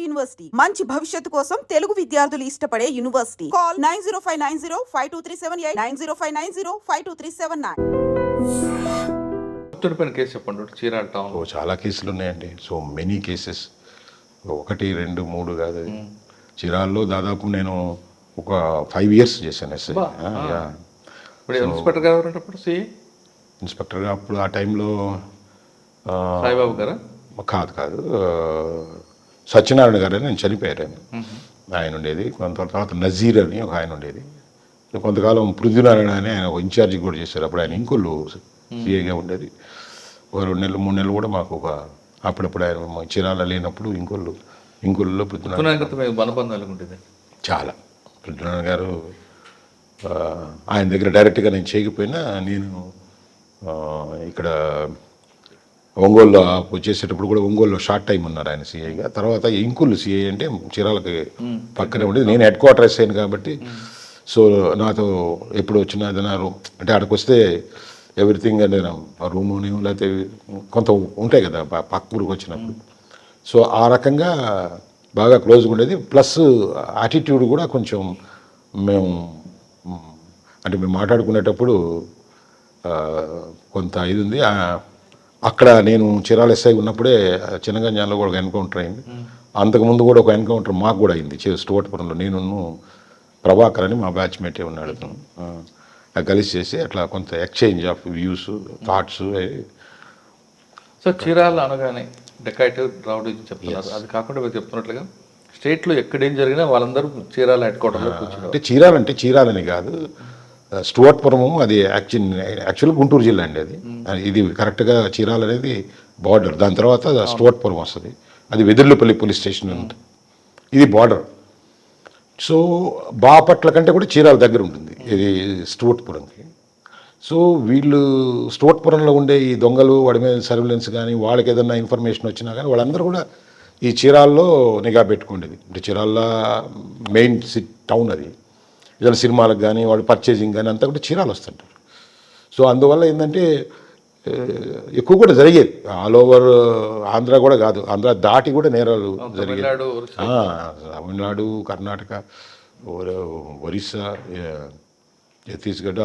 University మంచి భవిష్యత్తు కోసం తెలుగు విద్యార్థులు ఇష్టపడే యూనివర్సిటీ. కాల్ 9059052378 9059052379. గుర్తుండిపోయిన కేసు చెప్పండి. చీరాల టౌన్ చాలా కేసులు ఉన్నాయండి. సో మెనీ కేసెస్, 1 2 3 కాదు. చీరాల్లో దాదాపు నేను ఒక 5 years చేశాను ఎస్ఐ. ఇప్పుడు ఇన్స్పెక్టర్ గారు ఉన్నప్పుడు ఇన్స్పెక్టర్గా అప్పుడు ఆ టైంలో సాయిబాబు గారా? కాదు, సత్యనారాయణ గారు అని నేను చనిపోయారు. ఆయన ఉండేది. కొంత తర్వాత నజీర్ అని ఒక ఆయన ఉండేది. కొంతకాలం పృథ్వీనారాయణ అని ఆయన ఇన్ఛార్జి కూడా చేశారు. అప్పుడు ఆయన ఇంకొల్లు సిఐగా ఉండేది. ఒక 2 నెలలు 3 నెలలు కూడా మాకు అప్పుడప్పుడు ఆయన చీరాల లేనప్పుడు ఇంకొల్లులో పృథ్వీనారాయణ చాలా. పృథ్వీనారాయణ గారు ఆయన దగ్గర డైరెక్ట్గా నేను చేయకపోయినా, నేను ఇక్కడ ఒంగోలులో చేసేటప్పుడు కూడా ఒంగోలులో షార్ట్ టైం ఉన్నారు ఆయన సిఐగా. తర్వాత ఇంకొల్లు సిఐ అంటే చీరాలకి పక్కనే ఉండేది. నేను హెడ్ క్వార్టర్స్ అయ్యాను కాబట్టి, సో నాతో ఎప్పుడు వచ్చినా ఏదైనా అంటే అక్కడికి వస్తే ఎవ్రీథింగ్ అంటే రూముని లేకపోతే కొంత ఉంటాయి కదా పక్క ఊరికి వచ్చినప్పుడు. సో ఆ రకంగా బాగా క్లోజ్గా ఉండేది. ప్లస్ యాటిట్యూడ్ కూడా కొంచెం మేము మాట్లాడుకునేటప్పుడు కొంత ఇది ఉంది. అక్కడ నేను చీరాల ఎస్ఐ ఉన్నప్పుడే చిన్నగంజాల్లో కూడా ఒక ఎన్కౌంటర్ అయింది. అంతకుముందు కూడా ఒక ఎన్కౌంటర్ మాకు కూడా అయింది స్టోట్పురంలో. నేను ప్రభాకర్ అని మా బ్యాచ్మేటే ఉన్నాడు. కలిసి చేసి అట్లా కొంత exchange of views, thoughts. So Chirala అనగానే డెకాయిట్ రౌడీ చెప్తున్నారు. అది కాకుండా మీరు చెప్తున్నట్లుగా స్టేట్లో ఎక్కడేం జరిగినా వాళ్ళందరూ చీరాల హెడ్ క్వార్టర్లో కూర్చున్నారు. అంటే చీరాలని కాదు, స్టువర్ట్పురము అది యాక్చువల్ గుంటూరు జిల్లా అండి. అది ఇది కరెక్ట్గా చీరాల అనేది బార్డర్. దాని తర్వాత స్టువర్ట్పురం వస్తుంది. అది వెదుర్లపల్లి పోలీస్ స్టేషన్ ఉంటుంది. ఇది బార్డర్. సో బాపట్ల కంటే కూడా చీరాల దగ్గర ఉంటుంది ఇది స్టువర్ట్పురంకి. సో వీళ్ళు స్టువర్ట్పురంలో ఉండే ఈ దొంగలు, వాడి మీద సర్వేలెన్స్ కానీ, వాళ్ళకి ఏదైనా ఇన్ఫర్మేషన్ వచ్చినా కానీ వాళ్ళందరూ కూడా ఈ చీరాల్లో నిఘా పెట్టుకుండేది. అంటే చీరాల మెయిన్ టౌన్ అది. ఏదైనా సినిమాలకు కానీ వాడు పర్చేజింగ్ కానీ అంతా కూడా చీరాలు వస్తుంటారు. సో అందువల్ల ఏంటంటే ఎక్కువ కూడా జరిగేది. ఆల్ ఓవర్ ఆంధ్ర కూడా కాదు, ఆంధ్ర దాటి కూడా నేరాలు జరిగేది. తమిళనాడు, కర్ణాటక, ఒరిస్సా, ఛత్తీస్గఢ్,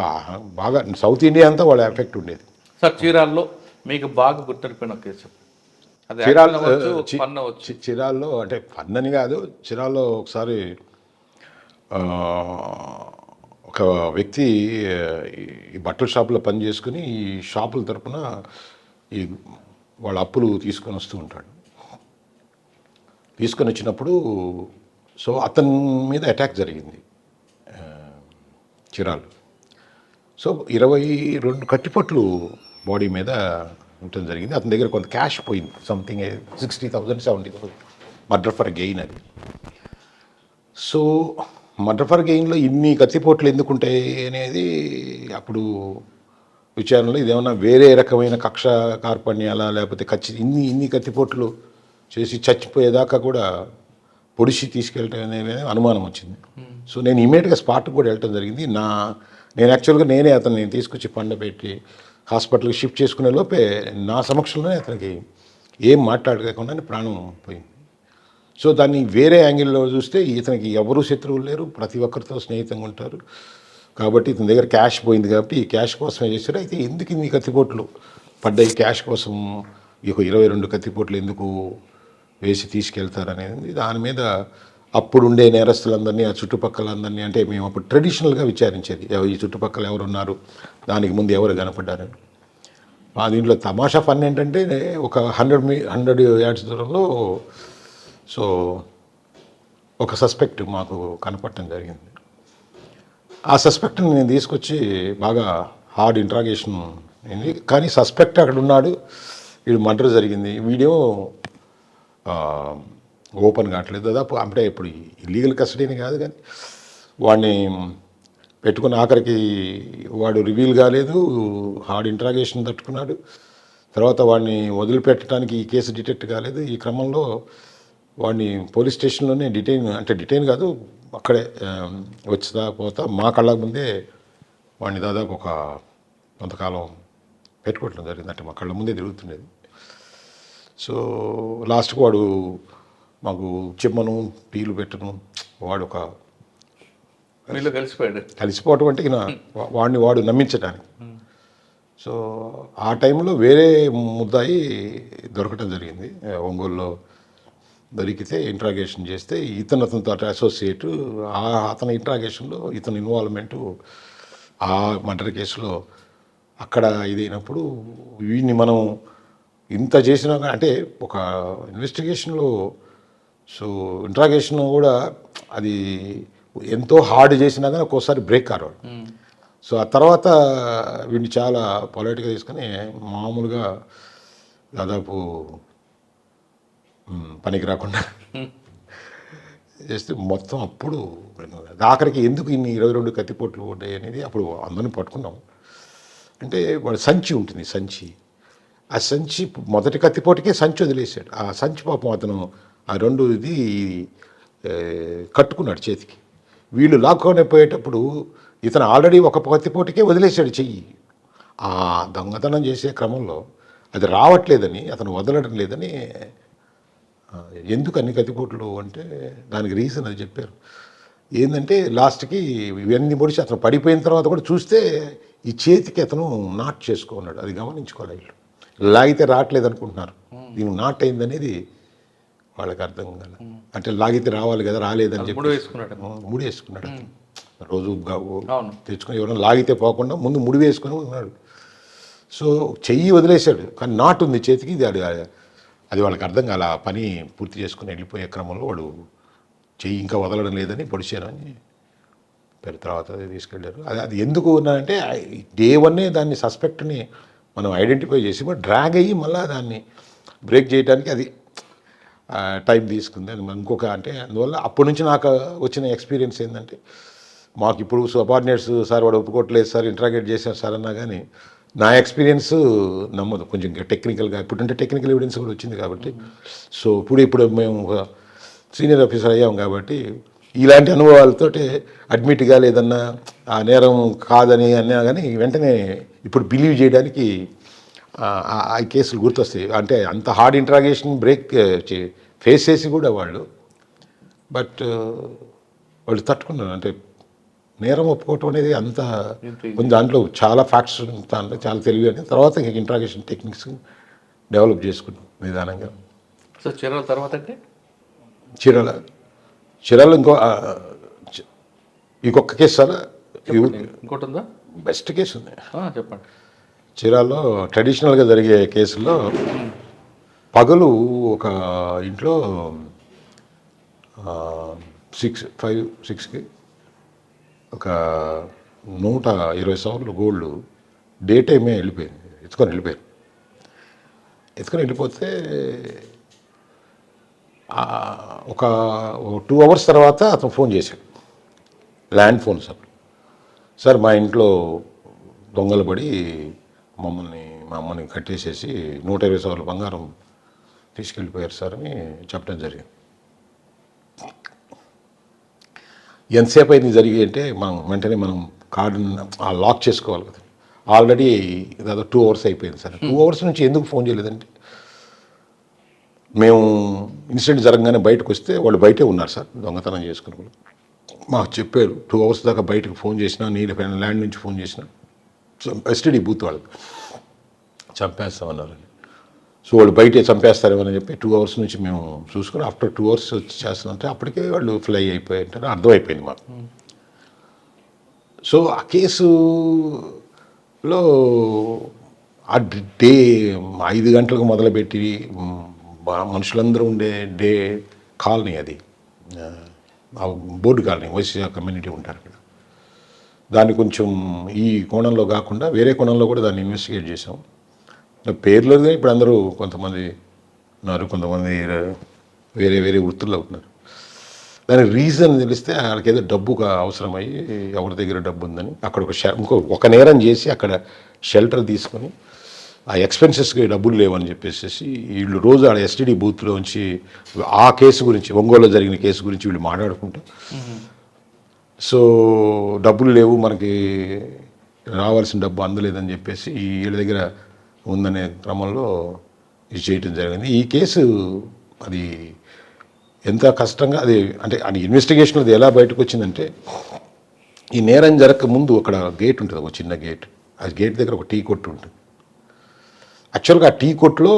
బాగా సౌత్ ఇండియా అంతా వాళ్ళ ఎఫెక్ట్ ఉండేది. సార్ చీరాల్లో మీకు బాగా గుర్తుండిపోయిన కేసు? చీరాల్లో అంటే పన్నని కాదు, చీరాల్లో ఒకసారి ఒక వ్యక్తి ఈ బట్టల షాపులో పని చేసుకుని ఈ షాపుల తరపున ఈ వాళ్ళ అప్పులు తీసుకొని వస్తూ ఉంటాడు. తీసుకొని వచ్చినప్పుడు సో అతని మీద అటాక్ జరిగింది చీరాలు. సో 22 కట్టిపట్లు బాడీ మీద ఉండటం జరిగింది. అతని దగ్గర కొంత క్యాష్ పోయింది, సంథింగ్ 60,000 70,000 మర్డర్ ఫర్ గెయిన్ అది. సో మర్డర్ ఫర్ గెయిన్లో ఇన్ని కత్తిపోట్లు ఎందుకుంటాయి అనేది అప్పుడు విచారణలో ఇదేమన్నా వేరే రకమైన కక్ష కార్పణ్యాలా, లేకపోతే ఇన్ని కత్తిపోట్లు చేసి చచ్చిపోయేదాకా కూడా పొడిచి తీసుకెళ్ళటం అనేది అనుమానం వచ్చింది. సో నేను ఇమీడియట్గా స్పాట్కి కూడా వెళ్ళటం జరిగింది. నేను యాక్చువల్గా నేనే అతన్ని తీసుకొచ్చి పండబెట్టి హాస్పిటల్కి షిఫ్ట్ చేసుకునే లోపే నా సమక్షంలోనే అతనికి ఏం మాట్లాడకుండా ప్రాణం పోయింది. సో దాన్ని వేరే యాంగిల్లో చూస్తే ఇతనికి ఎవరూ శత్రువులు లేరు, ప్రతి ఒక్కరితో స్నేహితంగా ఉంటారు. కాబట్టి ఇతని దగ్గర క్యాష్ పోయింది కాబట్టి ఈ క్యాష్ కోసమే చేశారు. అయితే ఎందుకు ఇన్ని కత్తిపోట్లు పడ్డాయి, క్యాష్ కోసం ఈ 22 కత్తిపోట్లు ఎందుకు వేసి తీసుకెళ్తారనేది దాని మీద అప్పుడుండే నేరస్తులందరినీ, ఆ చుట్టుపక్కలందరినీ, అంటే మేము అప్పుడు ట్రెడిషనల్గా విచారించేది ఈ చుట్టుపక్కల ఎవరున్నారు, దానికి ముందు ఎవరు కనపడ్డారని. మా దీంట్లో తమాషా ఫన్ ఏంటంటే ఒక 100 yards దూరంలో సో ఒక సస్పెక్ట్ మాకు కనపడటం జరిగింది. ఆ సస్పెక్ట్ని నేను తీసుకొచ్చి బాగా హార్డ్ ఇంట్రాగేషన్ అయింది. కానీ సస్పెక్ట్ అక్కడ ఉన్నాడు, వీడు మర్డర్ జరిగింది, వీడియో ఓపెన్ కావట్లేదు. దాదాపు అంటే ఇప్పుడు ఇల్లీగల్ కస్టడీని కాదు కానీ వాడిని పెట్టుకుని ఆఖరికి వాడు రివీల్ కాలేదు, హార్డ్ ఇంట్రాగేషన్ తట్టుకున్నాడు. తర్వాత వాడిని వదిలిపెట్టడానికి ఈ కేసు డిటెక్ట్ కాలేదు. ఈ క్రమంలో వాడిని పోలీస్ స్టేషన్లోనే డిటైన్ కాదు, అక్కడే వచ్చా పోతా మా కళ్ళ ముందే వాడిని దాదాపు కొంతకాలం పెట్టుకోవటం జరిగింది. అంటే మా కళ్ళ ముందే తిరుగుతుండేది. సో లాస్ట్కి వాడు మాకు చిమ్మను టీలు పెట్టను, వాడు ఒక మీలో కలిసిపోయాడు. కలిసిపోవటం అంటే వాడిని వాడు నమ్మించడానికి. సో ఆ టైంలో వేరే ముద్దాయి దొరకటం జరిగింది ఒంగోలులో. దొరికితే ఇంట్రాగేషన్ చేస్తే అతనితో అసోసియేటు, అతని ఇంట్రాగేషన్లో ఇతని ఇన్వాల్వ్మెంటు ఆ మర్డర్ కేసులో అక్కడ ఇదైనప్పుడు వీడిని మనం ఇంత చేసినా అంటే ఒక ఇన్వెస్టిగేషన్లో సో ఇంట్రాగేషన్ కూడా అది ఎంతో హార్డ్ చేసినా కానీ ఒక్కోసారి బ్రేక్ కారాడు. సో ఆ తర్వాత వీడిని చాలా పొలైట్గా తీసుకొని మామూలుగా దాదాపు పనికి రాకుండా చేస్తే మొత్తం అప్పుడు ఆఖరికి ఎందుకు ఇన్ని 22 కత్తిపోట్లు ఉంటాయి అనేది అప్పుడు అందరిని పట్టుకున్నాం. అంటే వాడు సంచి ఉంటుంది, సంచి. ఆ సంచి మొదటి కత్తిపోటుకే సంచి వదిలేసాడు. ఆ సంచి పాపం అతను ఆ 2 ఇది కట్టుకున్నాడు చేతికి. వీళ్ళు లాక్కొని పోయేటప్పుడు ఇతను ఆల్రెడీ ఒక కత్తిపోటుకే వదిలేశాడు చెయ్యి. ఆ దొంగతనం చేసే క్రమంలో అది రావట్లేదని, అతను వదలడం లేదని. ఎందుకు అన్ని కత్తిపోట్లు అంటే దానికి రీజన్ అది చెప్పారు. ఏంటంటే లాస్ట్కి ఇవన్నీ పొడిచి అతను పడిపోయిన తర్వాత కూడా చూస్తే ఈ చేతికి అతను నాట్ చేసుకున్నాడు. అది గమనించుకోవాలి. వీళ్ళు లాగితే రావట్లేదు అనుకుంటున్నారు, దీనికి నాట్ అయిందనేది వాళ్ళకి అర్థం కాదు. అంటే లాగితే రావాలి కదా, రాలేదని చెప్పి ముడి వేసుకున్నాడు. రోజు తెచ్చుకొని ఎవరైనా లాగితే పోకుండా ముందు ముడి వేసుకొని ఉన్నాడు. సో చెయ్యి వదిలేశాడు కానీ నాటు ఉంది చేతికి. అది వాళ్ళకి అర్థం కాల. ఆ పని పూర్తి చేసుకుని వెళ్ళిపోయే క్రమంలో వాడు చెయ్యి ఇంకా వదలడం లేదని పొడిచారని తర్వాత తీసుకెళ్ళారు. అది ఎందుకు ఉన్నారంటే డే 1 దాన్ని సస్పెక్ట్ని మనం ఐడెంటిఫై చేసి డ్రాగ్ అయ్యి మళ్ళీ దాన్ని బ్రేక్ చేయడానికి అది టైం తీసుకుంది. అది ఇంకొక అంటే అందువల్ల అప్పటి నుంచి నాకు వచ్చిన ఎక్స్పీరియన్స్ ఏంటంటే, మాకు ఇప్పుడు సబార్డినేట్స్ సార్ వాడు ఒప్పుకోవట్లేదు సార్, ఇంట్రాగేట్ చేశారు సార్ అన్నా కానీ నా ఎక్స్పీరియన్స్ నమ్మదు. కొంచెం టెక్నికల్గా ఇప్పుడంటే టెక్నికల్ ఎవిడెన్స్ కూడా వచ్చింది కాబట్టి. సో ఇప్పుడు మేము సీనియర్ ఆఫీసర్ అయ్యాం కాబట్టి ఇలాంటి అనుభవాలతోటి అడ్మిట్గా లేదన్నా ఆ నేరం కాదని అన్నా కానీ వెంటనే ఇప్పుడు బిలీవ్ చేయడానికి ఆ కేసులు గుర్తొస్తాయి. అంటే అంత హార్డ్ ఇంట్రాగేషన్ బ్రేక్ ఫేస్ చేసి కూడా వాళ్ళు తట్టుకున్నారు. అంటే నేరం ఒప్పుకోవటం అనేది అంత కొంచెం దాంట్లో చాలా ఫ్యాక్ట్స్ దాంట్లో చాలా తెలివి అని తర్వాత ఇంట్రాగేషన్ టెక్నిక్స్ డెవలప్ చేసుకున్నాం నిదానంగా. సో చీరాల తర్వాత అంటే చీరాల ఇంకొక కేసు సార్, ఇంకోటి ఉందా? బెస్ట్ కేసు ఉంది చెప్పండి. చీరాల్లో ట్రెడిషనల్గా జరిగే కేసుల్లో పగలు ఒక ఇంట్లో 6కి ఒక 120 సవర్లు గోల్డ్ డే టైమే ఎత్తుకొని వెళ్ళిపోతే ఒక 2 అవర్స్ తర్వాత అతను ఫోన్ చేశాడు, ల్యాండ్ ఫోన్ సార్ మా ఇంట్లో దొంగలు పడి మా అమ్మని కట్టేసేసి 120 సవర్ల బంగారం తీసుకెళ్ళిపోయారు సార్ అని చెప్పడం జరిగింది. ఎంతసేపు అయింది జరిగి అంటే వెంటనే మనం కార్డుని లాక్ చేసుకోవాలి కదా. ఆల్రెడీ దాదాపు 2 అవర్స్ అయిపోయింది సార్. 2 అవర్స్ నుంచి ఎందుకు ఫోన్ చేయలేదంటే, మేము ఇన్సిడెంట్ జరగగానే బయటకు వస్తే వాళ్ళు బయటే ఉన్నారు సార్ దొంగతనం చేసుకుని. మాకు చెప్పారు 2 అవర్స్ దాకా బయటకు ఫోన్ చేసినా, నీళ్ళపైన ల్యాండ్ నుంచి ఫోన్ చేసినా ఎస్టీడీ బూత్ వాళ్ళకి చంపేస్తామన్నారు. సో వాళ్ళు బయటే చంపేస్తారేమని చెప్పి 2 అవర్స్ నుంచి మేము చూసుకుని ఆఫ్టర్ 2 అవర్స్ వచ్చి చేస్తామంటే అప్పటికే వాళ్ళు ఫ్లై అయిపోయింటారు అర్థమైపోయింది మాకు. సో ఆ కేసులో ఆ డే 5 గంటలకు మొదలుపెట్టి మనుషులందరూ ఉండే కాలనీ అది, బోర్డు కాలనీ, వైశ్య కమ్యూనిటీ ఉంటారు అక్కడ. దాన్ని కొంచెం ఈ కోణంలో కాకుండా వేరే కోణంలో కూడా దాన్ని ఇన్వెస్టిగేట్ చేసాం. పేర్లు ఇప్పుడు అందరూ కొంతమంది ఉన్నారు, కొంతమంది వేరే వేరే వృత్తుల్లో ఉంటున్నారు. దానికి రీజన్ తెలిస్తే వాళ్ళకి ఏదో డబ్బు అవసరమయ్యి ఎవరి దగ్గర డబ్బు ఉందని అక్కడ ఒక నేరం చేసి అక్కడ షెల్టర్ తీసుకొని ఆ ఎక్స్పెన్సెస్కి డబ్బులు లేవని చెప్పేసి వీళ్ళు రోజు ఆడ ఎస్టీడీ బూత్లో ఉంచి ఆ కేసు గురించి, ఒంగోలులో జరిగిన కేసు గురించి వీళ్ళు మాట్లాడుకుంటూ, సో డబ్బులు లేవు మనకి, రావాల్సిన డబ్బు అందలేదని చెప్పేసి వీళ్ళ దగ్గర ఉందనే క్రమంలో ఇది చేయటం జరిగింది. ఈ కేసు అది ఎంత కష్టంగా అది అంటే అది ఇన్వెస్టిగేషన్ అది ఎలా బయటకు వచ్చిందంటే, ఈ నేరం జరగక ముందు అక్కడ గేట్ ఉంటుంది, ఒక చిన్న గేట్. ఆ గేట్ దగ్గర ఒక టీ కొట్టు ఉంటుంది. యాక్చువల్గా ఆ టీ కొట్లో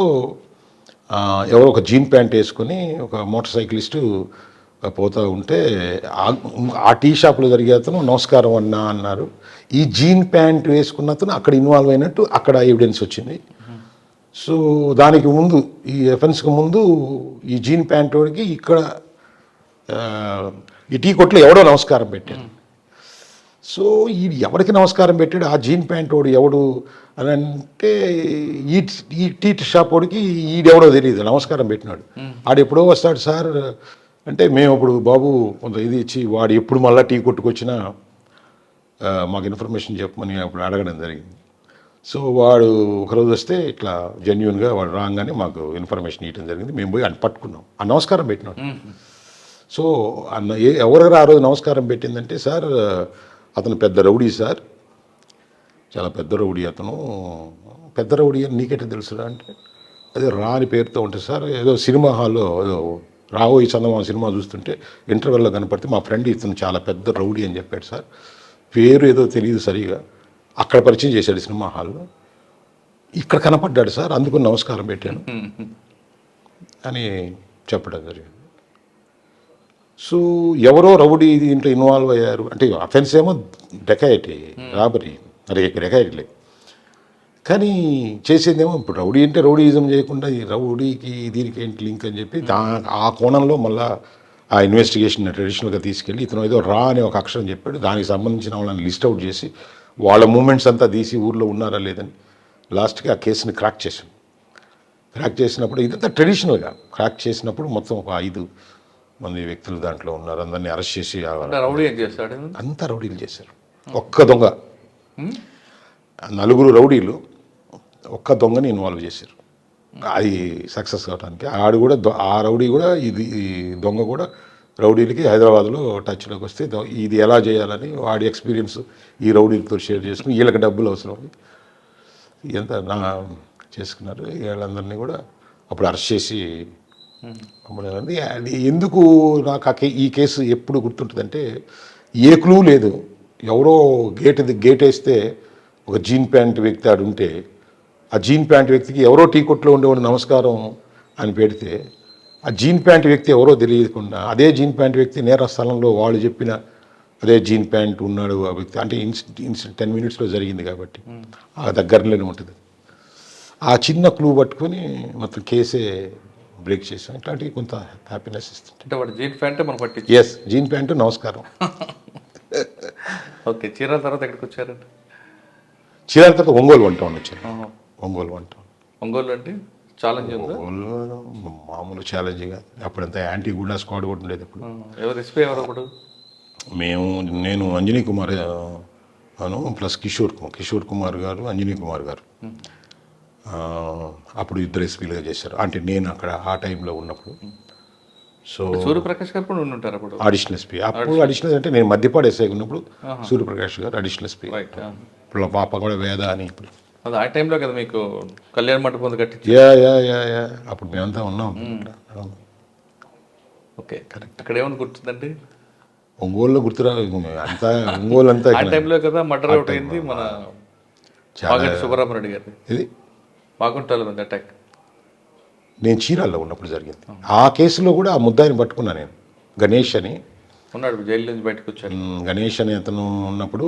ఎవరో ఒక జీన్ ప్యాంట్ వేసుకొని ఒక మోటార్ సైకిలిస్టు పోతూ ఉంటే ఆ టీ షాప్లో జరిగే అతను నమస్కారం అన్నా అన్నారు. ఈ జీన్ ప్యాంట్ వేసుకున్న అతను అక్కడ ఇన్వాల్వ్ అయినట్టు అక్కడ ఎవిడెన్స్ వచ్చింది. సో దానికి ముందు ఈ ఎఫెన్స్కి ముందు ఈ జీన్ ప్యాంట్ వాడికి ఇక్కడ ఈ టీ కొట్లో ఎవడో నమస్కారం పెట్టాడు. సో ఈ ఎవరికి నమస్కారం పెట్టాడు, ఆ జీన్ ప్యాంట్ వాడు ఎవడు అని అంటే ఈ టీ షాప్ వాడికి ఈడెవడో తెలియదు, నమస్కారం పెట్టినాడు. ఆడు ఎప్పుడో వస్తాడు సార్ అంటే, మేము అప్పుడు బాబు కొంత ఇది ఇచ్చి వాడు ఎప్పుడు మళ్ళీ టీ కొట్టుకొచ్చినా మాకు ఇన్ఫర్మేషన్ చెప్పమని అప్పుడు అడగడం జరిగింది. సో వాడు ఒకరోజు వస్తే ఇట్లా జెన్యున్గా వాడు రాగానే మాకు ఇన్ఫర్మేషన్ ఇవ్వడం జరిగింది. మేము పోయి ఆయన పట్టుకున్నాం. ఆ నమస్కారం పెట్టినాడు. సో అన్న ఎవరెవరు ఆ రోజు నమస్కారం పెట్టిందంటే, సార్ అతను పెద్ద రౌడీ సార్, చాలా పెద్ద రౌడీ అతను. పెద్ద రౌడీ అని నీకెట్లా తెలుసురా అంటే, అదే రాని పేరుతో ఉంటుంది సార్. ఏదో సినిమా హాల్లో ఏదో రావోయి చందమా సినిమా చూస్తుంటే ఇంటర్వెల్లో కనపడితే మా ఫ్రెండ్ ఇతను చాలా పెద్ద రౌడీ అని చెప్పాడు సార్. పేరు ఏదో తెలియదు సరిగా, అక్కడ పరిచయం చేశాడు సినిమా హాల్లో. ఇక్కడ కనపడ్డాడు సార్, అందుకు నమస్కారం పెట్టాను అని చెప్పడం జరిగింది. సో ఎవరో రౌడీ దీంట్లో ఇన్వాల్వ్ అయ్యారు అంటే, అఫెన్స్ ఏమో డెకాయిటీ, రాబరీ, అదే డెకాయిటీలే. కానీ చేసేదేమో ఇప్పుడు రౌడీ అంటే రౌడీయిజం చేయకుండా ఈ రౌడీకి దీనికి ఏంటి లింక్ అని చెప్పి ఆ కోణంలో మళ్ళీ ఆ ఇన్వెస్టిగేషన్ ట్రెడిషనల్గా తీసుకెళ్ళి ఇతను ఏదో రా అనే ఒక అక్షరం చెప్పాడు. దానికి సంబంధించిన వాళ్ళని లిస్ట్ అవుట్ చేసి వాళ్ళ మూమెంట్స్ అంతా తీసి ఊర్లో ఉన్నారా లేదని లాస్ట్కి ఆ కేసుని క్రాక్ చేసాం. క్రాక్ చేసినప్పుడు ఇదంతా ట్రెడిషనల్గా క్రాక్ చేసినప్పుడు మొత్తం ఒక 5 మంది వ్యక్తులు దాంట్లో ఉన్నారు. అందరినీ అరెస్ట్ చేసి అంతా రౌడీలు చేశారు. ఒక్క దొంగ, 4 రౌడీలు ఒక్క దొంగని ఇన్వాల్వ్ చేశారు. అది సక్సెస్ కావడానికి ఆడు కూడా ఆ రౌడీ కూడా ఈ దొంగ కూడా రౌడీలకి హైదరాబాద్లో టచ్లోకి వస్తే ఇది ఎలా చేయాలని వాడి ఎక్స్పీరియన్స్ ఈ రౌడీలతో షేర్ చేసుకుని వీళ్ళకి డబ్బులు అవసరం ఇదంతా చేసుకున్నారు. వీళ్ళందరినీ కూడా అప్పుడు అరెస్ట్ చేసి అమ్మడానికి. అది ఎందుకు నాకు ఈ కేసు ఎప్పుడు గుర్తుంటుందంటే, ఏ క్లూ లేదు. ఎవరో గేట్ వేస్తే ఒక జీన్ ప్యాంట్ వ్యక్తి ఆడు ఉంటే, ఆ జీన్ ప్యాంట్ వ్యక్తికి ఎవరో టీ కొట్లో ఉండేవాడు నమస్కారం అని పెడితే, ఆ జీన్ ప్యాంట్ వ్యక్తి ఎవరో తెలియకుండా అదే జీన్ ప్యాంట్ వ్యక్తి నేర స్థలంలో వాళ్ళు చెప్పిన అదే జీన్ ప్యాంట్ ఉన్నాడు ఆ వ్యక్తి. అంటే ఇన్సిడెంట్ 10 మినిట్స్లో జరిగింది కాబట్టి ఆ దగ్గరలోనే ఉంటుంది. ఆ చిన్న క్లూ పట్టుకొని మొత్తం కేసే బ్రేక్ చేసాం. ఇట్లాంటివి కొంత హ్యాపీనెస్ ఇస్తుంది. అంటే వాడు జీన్ ప్యాంటే మనం పట్టి ఎస్, జీన్ ప్యాంటు నమస్కారం. ఓకే, చీరాల తర్వాత ఎక్కడికి వచ్చారండి? చీరాల తర్వాత ఒంగోలు వన్ టౌన్ వచ్చాను. Ongole one town. ఒంగోలు అంటే ఛాలెంజ్ ఉందా? ఒంగోలు మామూలు ఛాలెంజింగ్. అప్పుడంతా యాంటీ గుండా స్క్వాడ్ కూడా ఉండేది. ఇప్పుడు ఎవరు ఎస్పీ ఎవరు అప్పుడు? నేను అంజనీ కుమార్ అను ప్లస్ కిషోర్ కుమార్ గారు, అంజనీ కుమార్ గారు. అప్పుడు 2 ఎస్పీలుగా చేశారు. అంటే నేను అక్కడ ఆ టైంలో ఉన్నప్పుడు. సో సూర్యప్రకాష్ గారు కూడా ఉంటారు అప్పుడు అడిషనల్ ఎస్పీ. అప్పుడు అడిషనల్ అంటే నేను మధ్యపాడు ఎస్ఐ ఉన్నప్పుడు సూర్యప్రకాష్ గారు అడిషనల్ ఎస్పీ. ఇప్పుడు పాప కూడా వేద అని. ఇప్పుడు అది ఆ టైంలో కదా మీకు కళ్యాణ మండపం కట్టి. యా అప్పుడు మేమంతా ఉన్నాం. Okay, correct. అక్కడ ఏమని గుర్తుందండి? ఒంగోలులో గుర్తురా అంతా. ఒంగోలు అంతా ఆ టైంలో కదా మర్డర్ అవుట్ అయింది మన సుబ్బరామరెడ్డి గారి. ఇది బాగుంటారు అటాక్. నేను చీరాల్లో ఉన్నప్పుడు జరిగింది. ఆ కేసులో కూడా ఆ ముద్దాయిని పట్టుకున్నా నేను, గణేష్ అని ఉన్నాడు. జైలు నుంచి బయటకు వచ్చాడు. గణేష్ అని అతను ఉన్నప్పుడు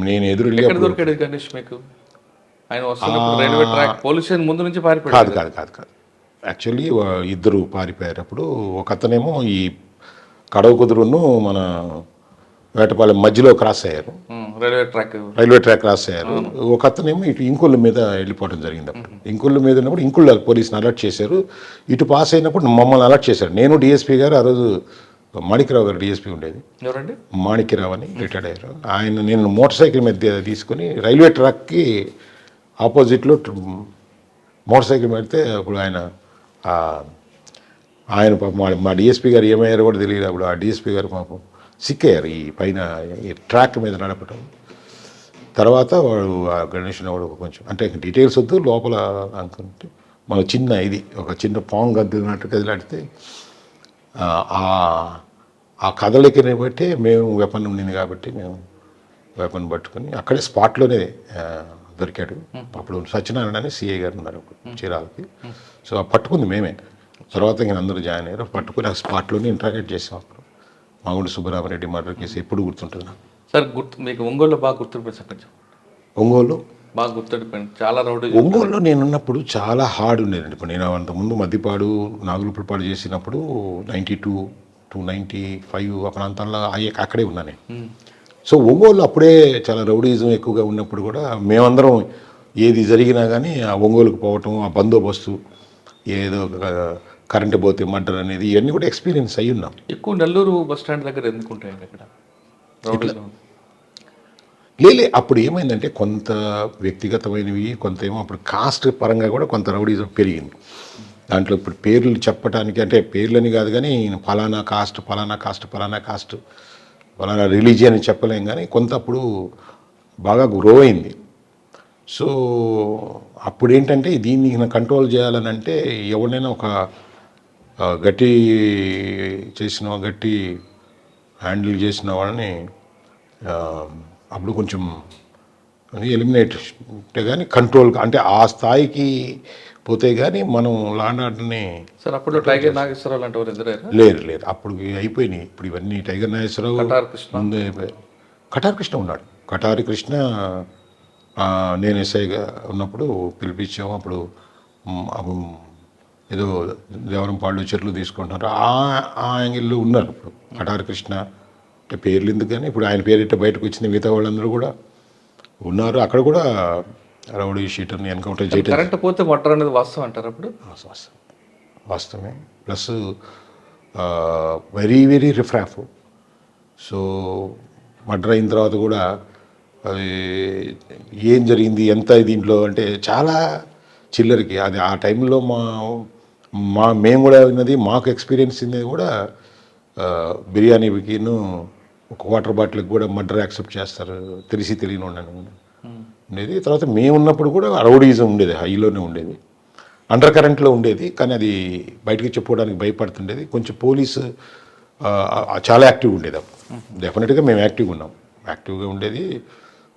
నేను ఎదురు ఎక్కడ దొరికాడు గణేష్ మీకు? ఆయన వస్తున్నప్పుడు రైల్వే ట్రాక్ పోలీస్ స్టేషన్ ముందు నుంచి పారిపోయాడు. కాదు యాక్చువల్లీ 2 పారిపోయారు. అప్పుడు ఒక అతనేమో ఈ కడవ కుదురును మన వేటపాలెం మధ్యలో క్రాస్ అయ్యారు. రైల్వే ట్రాక్ క్రాస్ అయ్యారు. ఒక అతనేమో ఇటు ఇంకొల్లు మీద వెళ్ళిపోవడం జరిగింది. అప్పుడు ఇంకొల్లు మీద ఉన్నప్పుడు ఇంకొల్లు పోలీసుని అలర్ట్ చేశారు. ఇటు పాస్ అయినప్పుడు మమ్మల్ని అలర్ట్ చేశారు. నేను డిఎస్పీ గారు, ఆ రోజు మాణిక్యరావు గారు డిఎస్పీ ఉండేది. ఎవరండి? మాణిక్యరావు అని రిటైర్డ్ అయ్యారు. ఆయన నేను మోటార్ సైకిల్ మీద తీసుకుని రైల్వే ట్రాక్కి ఆపోజిట్లో మోటార్ సైకిల్ పెడితే అప్పుడు ఆయన పాపం మా డిఎస్పీ గారు ఏమయ్యారో కూడా తెలియదు. అప్పుడు ఆ డిఎస్పీ గారు పాపం సిక్కయ్యారు ఈ పైన ఈ ట్రాక్ మీద నడపటం. తర్వాత వాడు ఆ గణేష్ వాడు కొంచెం అంటే డీటెయిల్స్ వద్దు, లోపల అనుకుంటే మన చిన్న ఇది ఒక చిన్న పాంగ్ కదిలినట్టు కదిలాడితే ఆ కదలికని బట్టి మేము వెపన్ ఉండింది కాబట్టి మేము వెపన్ పట్టుకుని అక్కడే స్పాట్లోనే దొరికాడు. అప్పుడు సత్యనారాయణ అని సిఐ గారు ఉన్నారు చీరాలకి. సో పట్టుకుంది మేమే. తర్వాత ఇంకా అందరూ జాయిన్ అయ్యారు. పట్టుకుని ఆ స్పాట్లోనే ఇంటరాగేట్ చేసాం. అప్పుడు మాగుండు సుబ్బరామరెడ్డి మర్డర్ కేసు ఎప్పుడు గుర్తుంటుంది నాకు. సార్ మీకు ఒంగోలులో బాగా గుర్తుండిపోయింది సార్ కొంచెం? ఒంగోలు బాగా గుర్తుండిపోయింది. చాలా రౌడీ. ఒంగోలులో నేనున్నప్పుడు చాలా హార్డ్ ఉండేదండి. ఇప్పుడు నేను అంతకుముందు మద్దిపాడు నాగులపురపాడు చేసినప్పుడు 92 to 95 ఆ ప్రాంతాల్లో అక్కడే ఉన్నాను నేను. సో ఒంగోలు అప్పుడే చాలా రౌడీజం ఎక్కువగా ఉన్నప్పుడు కూడా మేమందరం ఏది జరిగినా కానీ ఆ ఒంగోలుకు పోవటం, ఆ బందోబస్తు, ఏదో కరెంటు పోతే మర్డర్ అనేది ఇవన్నీ కూడా ఎక్స్పీరియన్స్ అయ్యి ఉన్నాం. ఎక్కువ నెల్లూరు బస్ స్టాండ్ దగ్గర ఎందుకు ఉంటాయండి అక్కడ రౌడీజం? లేలే అప్పుడు ఏమైందంటే కొంత వ్యక్తిగతమైనవి, కొంత ఏమో అప్పుడు కాస్ట్ పరంగా కూడా కొంత రౌడీజం పెరిగింది. దాంట్లో ఇప్పుడు పేర్లు చెప్పడానికి అంటే పేర్లని కాదు కానీ ఫలానా కాస్ట్ ఫలానా కాస్ట్ ఫలానా కాస్ట్ ఫలానా రిలీజియన్ చెప్పలేం కానీ కొంత అప్పుడు బాగా గ్రో అయింది. సో అప్పుడు ఏంటంటే దీన్ని కంట్రోల్ చేయాలని అంటే ఎవరినైనా ఒక గట్టి హ్యాండిల్ చేసిన వాళ్ళని అప్పుడు కొంచెం ఎలిమినేట్ అంటే కానీ కంట్రోల్ అంటే ఆ స్థాయికి పోతే కానీ మనం లాండ్ ఆర్డర్ని. సార్ అప్పుడు టైగర్ నాగేశ్వరరావు లాంటి వారు ఎదురయ్యారా? లేరు అప్పుడు అయిపోయినాయి. ఇప్పుడు ఇవన్నీ టైగర్ నాగేశ్వరరావు ముందే కటారి కృష్ణ ఉన్నాడు. కటారి కృష్ణ నేను ఎస్ఐగా ఉన్నప్పుడు పిలిపించాము. అప్పుడు ఏదో దేవరంపాళ్ళు చెట్లు తీసుకుంటున్నారు ఆ యాంగిల్లో ఉన్నారు. ఇప్పుడు కటారి కృష్ణ అంటే పేర్లు ఎందుకు కానీ ఇప్పుడు ఆయన పేరు ఇట్లా బయటకు వచ్చిన మిగతా వాళ్ళందరూ కూడా ఉన్నారు. అక్కడ కూడా రౌడీ షీటర్ని ఎన్కౌంటర్ చేయడం. కరెంట్ పోతే మర్డర్ అనేది వాస్తవం అంటారు అప్పుడు? వాస్తవమే. Plus very very riffraff. So murder అయిన తర్వాత కూడా అది ఏం జరిగింది ఎంత దీంట్లో అంటే చాలా చిల్లరికి అది ఆ టైంలో మేము కూడా విన్నది, మాకు ఎక్స్పీరియన్స్ ఉన్నది కూడా బిర్యానీకిను ఒక వాటర్ బాటిల్కి కూడా మర్డర్ యాక్సెప్ట్ చేస్తారు తెలియని ఉండేది. తర్వాత మేము ఉన్నప్పుడు కూడా రౌడీజం ఉండేది, హైలోనే ఉండేది, అండర్ కరెంట్లో ఉండేది. కానీ అది బయటకు చెప్పుకోవడానికి భయపడుతుండేది. కొంచెం పోలీసు చాలా యాక్టివ్గా ఉండేది. డెఫినెట్గా మేము యాక్టివ్గా ఉండేది.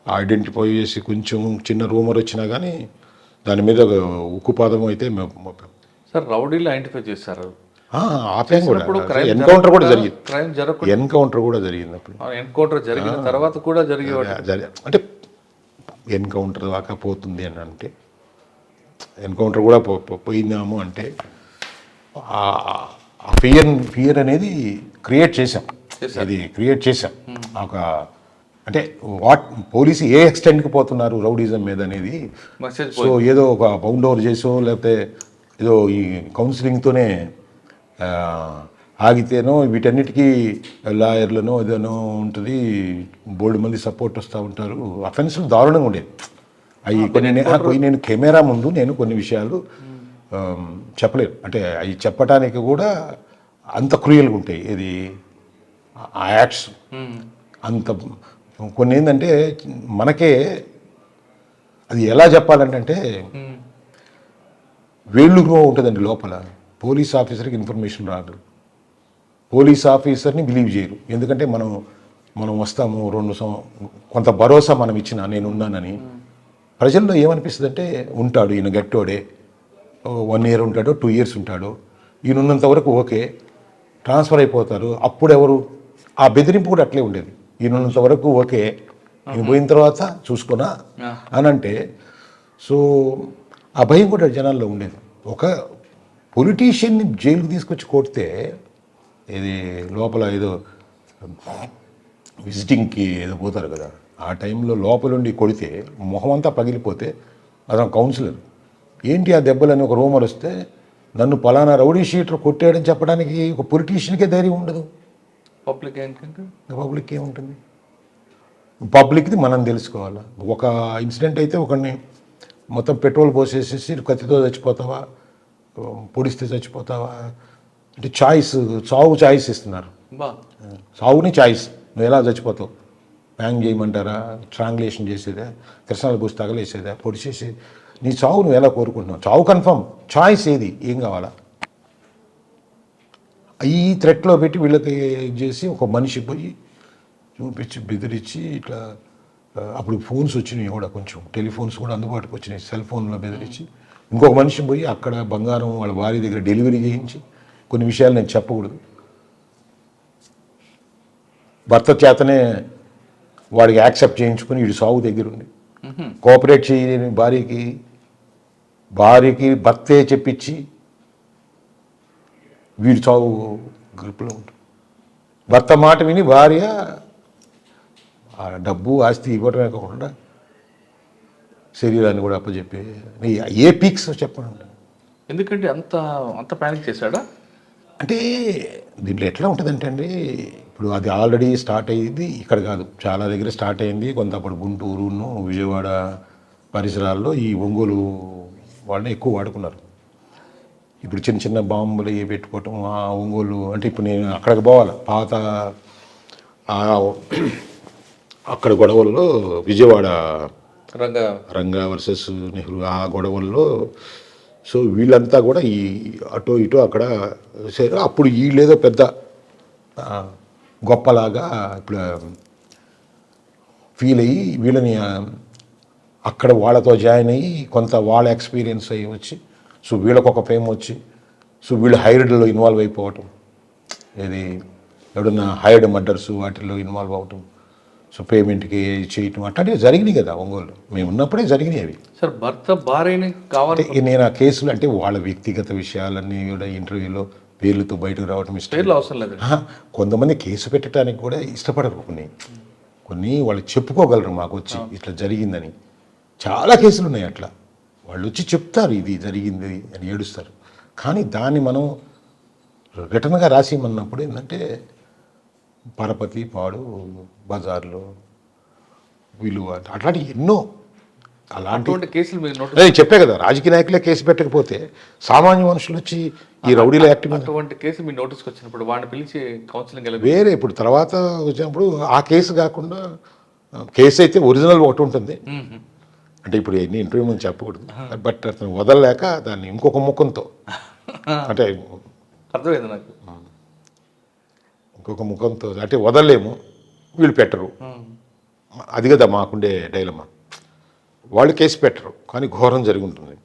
ఐడెంటిఫై చేసి కొంచెం చిన్న రూమర్ వచ్చినా కానీ దాని మీద ఉక్కుపాదం అయితే మేము సార్ రౌడీలు ఐడెంటిఫై చేశారు. ఆపాం కూడా. ఎన్కౌంటర్ కూడా జరిగింది. ఎన్కౌంటర్ జరిగిన తర్వాత కూడా అంటే ఎన్కౌంటర్ దాకా పోతుంది అని అంటే ఎన్కౌంటర్ కూడా పోయిందాము అంటే ఆ ఫియర్ అనేది క్రియేట్ చేసాం. ఒక అంటే పోలీసు ఏ ఎక్స్టెంట్కి పోతున్నారు రౌడీజం మీద అనేది. సో ఏదో ఒక బౌండ్ ఓవర్ చేసో లేకపోతే ఏదో ఈ కౌన్సిలింగ్తోనే ఆగితేనో వీటన్నిటికీ లాయర్లను ఏదైనా ఉంటుంది, బోల్డ్ మంది సపోర్ట్ వస్తూ ఉంటారు. అఫెన్స్లు దారుణంగా ఉండేది. అవి నేను కెమెరా ముందు కొన్ని విషయాలు చెప్పలేను. అంటే అవి చెప్పడానికి కూడా అంత క్రూయల్గా ఉంటాయి. ఇది ఆ యాక్ట్స్ అంత కొన్ని ఏంటంటే మనకే అది ఎలా చెప్పాలంటే వేళ్ళుగా ఉంటుందండి లోపల. పోలీస్ ఆఫీసర్కి ఇన్ఫర్మేషన్ రాదు, పోలీస్ ఆఫీసర్ని బిలీవ్ చేయరు. ఎందుకంటే మనం వస్తాము కొంత భరోసా మనం ఇచ్చిన నేనున్నానని ప్రజల్లో ఏమనిపిస్తుంది అంటే ఉంటాడు ఈయన గట్టోడే, 1 year ఉంటాడో 2 years ఉంటాడో, ఈయన ఉన్నంత వరకు ఓకే, ట్రాన్స్ఫర్ అయిపోతారు. అప్పుడు ఎవరు ఆ బెదిరింపు కూడా అట్లే ఉండేది. ఈయన ఉన్నంత వరకు ఓకే, ఈయన పోయిన తర్వాత చూసుకున్నా అని అంటే. సో ఆ భయం కూడా జనాల్లో ఉండేది. ఒక పొలిటీషియన్ని జైలుకి తీసుకొచ్చి కొడితే ఇది లోపల ఏదో విజిటింగ్కి ఏదో పోతారు కదా, ఆ టైంలో లోపలుండి కొడితే మొహం అంతా పగిలిపోతే అతను కౌన్సిలర్ ఏంటి ఆ దెబ్బలని ఒక రూమర్ వస్తే నన్ను పలానా రౌడీ షీటర్ కొట్టాడని చెప్పడానికి ఒక పొలిటీషియన్కే ధైర్యం ఉండదు. పబ్లిక్ ఏముంటుంది? పబ్లిక్ది మనం తెలుసుకోవాలా. ఒక ఇన్సిడెంట్ అయితే ఒకరిని మొత్తం పెట్రోల్ పోసేసేసి కత్తితో చచ్చిపోతావా, పొడిస్తే చచ్చిపోతావా అంటే చావు చాయిస్ ఇస్తున్నారు. చావుని చాయిస్, నువ్వు ఎలా చచ్చిపోతావు, హ్యాంగ్ చేయమంటారా, స్ట్రాంగులేషన్ చేసేదా, కిరసనాలు పూసి తగలేసేదా, పొడిచేసి నీ చావు నువ్వు ఎలా కోరుకుంటున్నావు? చావు కన్ఫర్మ్, చాయిస్ ఏది, ఏం కావాలా? ఈ థ్రెట్లో పెట్టి వీళ్ళకి ఇది చేసి ఒక మనిషి పోయి చూపించి బెదిరించి ఇట్లా అప్పుడు ఫోన్స్ వచ్చినాయి కూడా, కొంచెం టెలిఫోన్స్ కూడా అందుబాటుకు వచ్చినాయి, సెల్ ఫోన్లో బెదిరించి ఇంకొక మనిషి పోయి అక్కడ బంగారం వాళ్ళ భార్య దగ్గర డెలివరీ చేయించి, కొన్ని విషయాలు నేను చెప్పకూడదు, భర్త చేతనే వాడికి యాక్సెప్ట్ చేయించుకొని వీడి సాగు దగ్గరుండి కోఆపరేట్ చేయని భార్యకి భర్తే చెప్పించి వీడి సాగు గ్రిప్లో ఉంటుంది. భర్త మాట విని భార్య ఆ డబ్బు ఆస్తి ఇవ్వడమే కాకుండా శరీరాన్ని కూడా అప్పచెప్పి ఏ పీక్స్ చెప్పండి. ఎందుకంటే అంత అంత ప్యానిక్ చేశాడా? అంటే దీంట్లో ఎట్లా ఉంటుందంటే అండి, ఇప్పుడు అది ఆల్రెడీ స్టార్ట్ అయ్యింది ఇక్కడ కాదు, చాలా దగ్గర స్టార్ట్ అయింది. కొంత అప్పుడు గుంటూరును విజయవాడ పరిసరాల్లో ఈ ఒంగోలు వాళ్ళని ఎక్కువ వాడుకున్నారు. ఇప్పుడు చిన్న చిన్న బాంబులు ఇవి పెట్టుకోవటం ఆ ఒంగోలు అంటే ఇప్పుడు నేను అక్కడికి పోవాలి పాత అక్కడ గొడవల్లో విజయవాడ రంగా వర్సెస్ నెహ్రూ ఆ గొడవల్లో సో వీళ్ళంతా కూడా ఈ అటో ఇటో అక్కడ అప్పుడు వీళ్ళేదో పెద్ద గొప్పలాగా ఇప్పుడు ఫీల్ అయ్యి వీళ్ళని అక్కడ వాళ్ళతో జాయిన్ అయ్యి కొంత వాళ్ళ ఎక్స్పీరియన్స్ అయ్యి వచ్చి సో వీళ్ళకు ఒక ఫేమ్ వచ్చి సో వీళ్ళు హైర్డ్లో ఇన్వాల్వ్ అయిపోవటం, ఏది ఎవడన్నా హైర్డ్ మర్డర్స్ వాటిల్లో ఇన్వాల్వ్ అవటం, సో పేమెంట్కి చేయటం అట్లాంటివి జరిగినాయి కదా ఒంగోలు, మేము ఉన్నప్పుడే జరిగినాయి అవి. సార్ భర్త భార్యని కావాలి నేను ఆ కేసులు అంటే వాళ్ళ వ్యక్తిగత విషయాలన్నీ కూడా ఇంటర్వ్యూలో పేర్లతో బయటకు రావటం పేర్లు అవసరం లేదు. కొంతమంది కేసు పెట్టడానికి కూడా ఇష్టపడరు, కొన్ని వాళ్ళు చెప్పుకోగలరు మాకు వచ్చి ఇట్లా జరిగిందని. చాలా కేసులు ఉన్నాయి అట్లా, వాళ్ళు వచ్చి చెప్తారు ఇది జరిగింది అని ఏడుస్తారు. కానీ దాన్ని మనం రిటర్న్గా రాసిమన్నప్పుడు ఏంటంటే పరపతి పాడు బజార్లో విలువ అట్లాంటి ఎన్నో అలాంటి కేసులు మీరు నేను చెప్పే కదా, రాజకీయ నాయకులే కేసు పెట్టకపోతే సామాన్య మనుషులు వచ్చి ఈ రౌడీల యాక్టివ్ అటువంటి కేసు మీ నోటీస్కి వచ్చినప్పుడు వాడిని పిలిచి కౌన్సిలింగ్ వేరే ఇప్పుడు తర్వాత వచ్చినప్పుడు ఆ కేసు కాకుండా కేసు అయితే ఒరిజినల్ ఒకటి ఉంటుంది. అంటే ఇప్పుడు ఎన్ని ఇంటర్వ్యూ ముందు చెప్పకూడదు, బట్ అతను వదలలేక దాన్ని ఇంకొక ముఖంతో అంటే అర్థమైంది నాకు, ఇంకొక ముఖంతో అంటే వదలలేము వీళ్ళు పెట్టరు, అది కదా మాకుండే డైలమా. వాళ్ళు కేసు పెట్టరు కానీ ఘోరం జరిగి ఉంటుంది,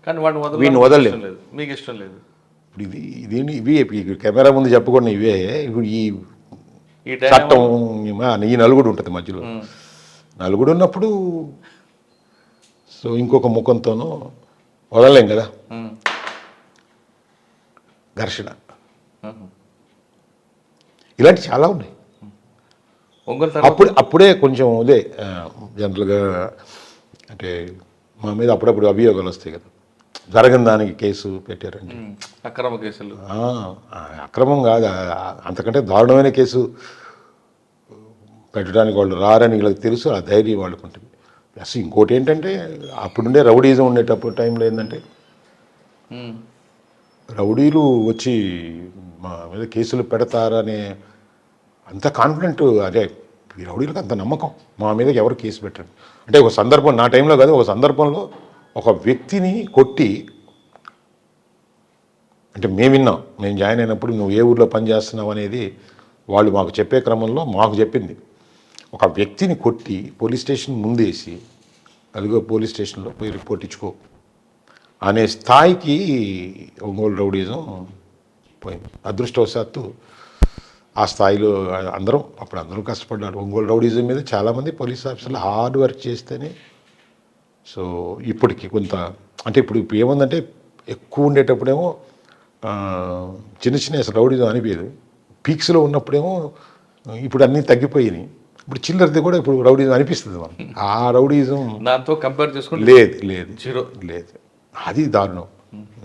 కానీ వాడిని వీడిని వదలలేము, మీకు ఇష్టం లేదు. ఇప్పుడు ఇవి కెమెరా ముందు చెప్పకూడదు ఇవే. ఇప్పుడు ఈ చట్టం ఈ నలుగుడు ఉంటుంది మధ్యలో, నలుగుడు ఉన్నప్పుడు సో ఇంకొక ముఖంతోనూ వదలలేం కదా, ఘర్షణ ఇలాంటి చాలా ఉన్నాయి. అప్పుడే కొంచెం అదే జనరల్గా అంటే మా మీద అప్పుడప్పుడు అభియోగాలు వస్తాయి కదా, జరగని దానికి కేసు పెట్టారండి, అక్రమ కేసులు. అక్రమం కాదు, అంతకంటే దారుణమైన కేసు పెట్టడానికి వాళ్ళు రారని వీళ్ళకి తెలుసు, ఆ ధైర్యం వాళ్ళకు ఉంటుంది. ప్లస్ ఇంకోటి ఏంటంటే అప్పుడుండే రౌడీజం ఉండేటప్పుడు టైంలో ఏంటంటే రౌడీలు వచ్చి మా మీద కేసులు పెడతారనే అంత కాన్ఫిడెంట్, అదే ఈ రౌడీలకు అంత నమ్మకం మా మీద ఎవరు కేసు పెట్టండి అంటే. ఒక సందర్భం నా టైంలో కాదు, ఒక సందర్భంలో ఒక వ్యక్తిని కొట్టి అంటే మేము విన్నాం, మేము జాయిన్ అయినప్పుడు నువ్వు ఏ ఊర్లో పనిచేస్తున్నావు అనేది వాళ్ళు మాకు చెప్పే క్రమంలో మాకు చెప్పింది. ఒక వ్యక్తిని కొట్టి పోలీస్ స్టేషన్ ముందేసి అదిగో పోలీస్ స్టేషన్లో పోయి రిపోర్ట్ ఇచ్చుకో అనే స్థాయికి ఒంగోలు రౌడీజం పోయింది. అదృష్టవశాత్తు ఆ స్థాయిలో అందరూ కష్టపడ్డారు. ఒంగోలు రౌడీజం మీద చాలామంది పోలీస్ ఆఫీసర్లు హార్డ్ వర్క్ చేస్తేనే సో ఇప్పటికి కొంత అంటే ఇప్పుడు ఏముందంటే ఎక్కువ ఉండేటప్పుడేమో చిన్న చిన్న అసలు రౌడీజం అనిపించదు, పీక్స్లో ఉన్నప్పుడేమో ఇప్పుడు అన్నీ తగ్గిపోయినాయి. ఇప్పుడు చిల్లరది కూడా ఇప్పుడు రౌడీజం అనిపిస్తుంది మనం, ఆ రౌడీజం దాంతో కంపేర్ చేసుకుంటే లేదు, అది దారుణం.